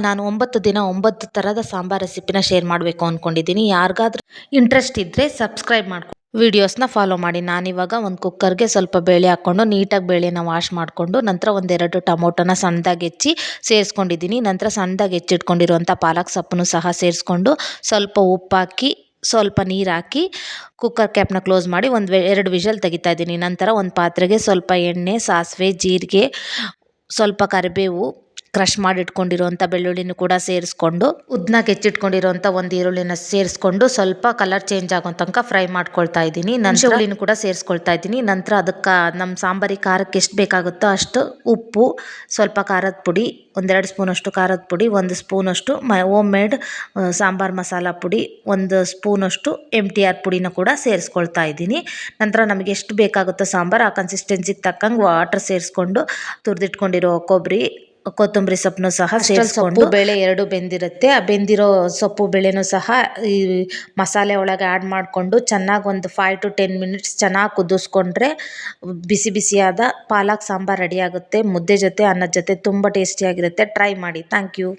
ನಾನು 9 ದಿನ 9 ಥರದ ಸಾಂಬಾರ್ ರೆಸಿಪಿನ ಶೇರ್ ಮಾಡಬೇಕು ಅಂದ್ಕೊಂಡಿದ್ದೀನಿ. ಯಾರಿಗಾದ್ರೂ ಇಂಟ್ರೆಸ್ಟ್ ಇದ್ದರೆ ಸಬ್ಸ್ಕ್ರೈಬ್ ಮಾಡ್ಕೊಂಡು ವೀಡಿಯೋಸ್ನ ಫಾಲೋ ಮಾಡಿ. ನಾನಿವಾಗ ಒಂದು ಕುಕ್ಕರ್ಗೆ ಸ್ವಲ್ಪ ಬೇಳೆ ಹಾಕ್ಕೊಂಡು ನೀಟಾಗಿ ಬೇಳೆನ ವಾಶ್ ಮಾಡಿಕೊಂಡು ನಂತರ ಒಂದೆರಡು ಟೊಮೊಟೊನ ಸಣ್ಣದಾಗಿ ಹೆಚ್ಚಿ ಸೇರಿಸ್ಕೊಂಡಿದ್ದೀನಿ. ನಂತರ ಸಣ್ಣದಾಗಿ ಹೆಚ್ಚಿಟ್ಕೊಂಡಿರುವಂಥ ಪಾಲಕ್ ಸೊಪ್ಪನ್ನು ಸಹ ಸೇರಿಸ್ಕೊಂಡು ಸ್ವಲ್ಪ ಉಪ್ಪಾಕಿ ಸ್ವಲ್ಪ ನೀರು ಹಾಕಿ ಕುಕ್ಕರ್ ಕ್ಯಾಪ್ನ ಕ್ಲೋಸ್ ಮಾಡಿ 2 ವಿಷಲ್ ತೆಗಿತಾ ಇದ್ದೀನಿ. ನಂತರ ಒಂದು ಪಾತ್ರೆಗೆ ಸ್ವಲ್ಪ ಎಣ್ಣೆ, ಸಾಸಿವೆ, ಜೀರಿಗೆ, ಸ್ವಲ್ಪ ಕರಿಬೇವು, ಕ್ರಷ್ ಮಾಡಿ ಇಟ್ಕೊಂಡಿರುವಂಥ ಬೆಳ್ಳುಳ್ಳಿನೂ ಕೂಡ ಸೇರಿಸ್ಕೊಂಡು ಉದ್ದನಾಗಿ ಹೆಚ್ಚಿಟ್ಕೊಂಡಿರುವಂಥ ಒಂದು ಈರುಳ್ಳಿನ ಸೇರಿಸ್ಕೊಂಡು ಸ್ವಲ್ಪ ಕಲರ್ ಚೇಂಜ್ ಆಗೋ ತನಕ ಫ್ರೈ ಮಾಡ್ಕೊಳ್ತಾ ಇದ್ದೀನಿ. ನಂತರ ಹುಳಿನೂ ಕೂಡ ಸೇರಿಸ್ಕೊಳ್ತಾ ಇದ್ದೀನಿ. ನಂತರ ಅದಕ್ಕೆ ನಮ್ಮ ಸಾಂಬಾರಿಗೆ ಖಾರಕ್ಕೆ ಎಷ್ಟು ಬೇಕಾಗುತ್ತೋ ಅಷ್ಟು ಉಪ್ಪು, ಸ್ವಲ್ಪ ಖಾರದ ಪುಡಿ, 1-2 ಸ್ಪೂನಷ್ಟು ಖಾರದ ಪುಡಿ, 1 ಸ್ಪೂನಷ್ಟು ಹೋಮ್ ಮೇಡ್ ಸಾಂಬಾರು ಮಸಾಲ ಪುಡಿ, 1 ಸ್ಪೂನಷ್ಟು MTR ಪುಡಿನ ಕೂಡ ಸೇರಿಸ್ಕೊಳ್ತಾ ಇದ್ದೀನಿ. ನಂತರ ನಮಗೆ ಎಷ್ಟು ಬೇಕಾಗುತ್ತೋ ಸಾಂಬಾರು ಆ ಕನ್ಸಿಸ್ಟೆನ್ಸಿಗೆ ತಕ್ಕಂಗೆ ವಾಟರ್ ಸೇರಿಸ್ಕೊಂಡು ತುರಿದಿಟ್ಕೊಂಡಿರೋ ಕೊತ್ತಂಬರಿ ಸೊಪ್ಪನ್ನು ಸಹ ಸೇರಿಸ್ಕೊಂಡು ಬೇಳೆ 2 ಬೆಂದಿರುತ್ತೆ. ಆ ಬೆಂದಿರೋ ಸೊಪ್ಪು ಬೇಳೆನೂ ಸಹ ಈ ಮಸಾಲೆ ಒಳಗೆ ಆ್ಯಡ್ ಮಾಡಿಕೊಂಡು ಚೆನ್ನಾಗಿ ಒಂದು 5 to 10 ಮಿನಿಟ್ಸ್ ಚೆನ್ನಾಗಿ ಕುದಿಸ್ಕೊಂಡ್ರೆ ಬಿಸಿ ಬಿಸಿಯಾದ ಪಾಲಕ್ ಸಾಂಬಾರು ರೆಡಿಯಾಗುತ್ತೆ. ಮುದ್ದೆ ಜೊತೆ, ಅನ್ನದ ಜೊತೆ ತುಂಬ ಟೇಸ್ಟಿಯಾಗಿರುತ್ತೆ. ಟ್ರೈ ಮಾಡಿ. Thank you.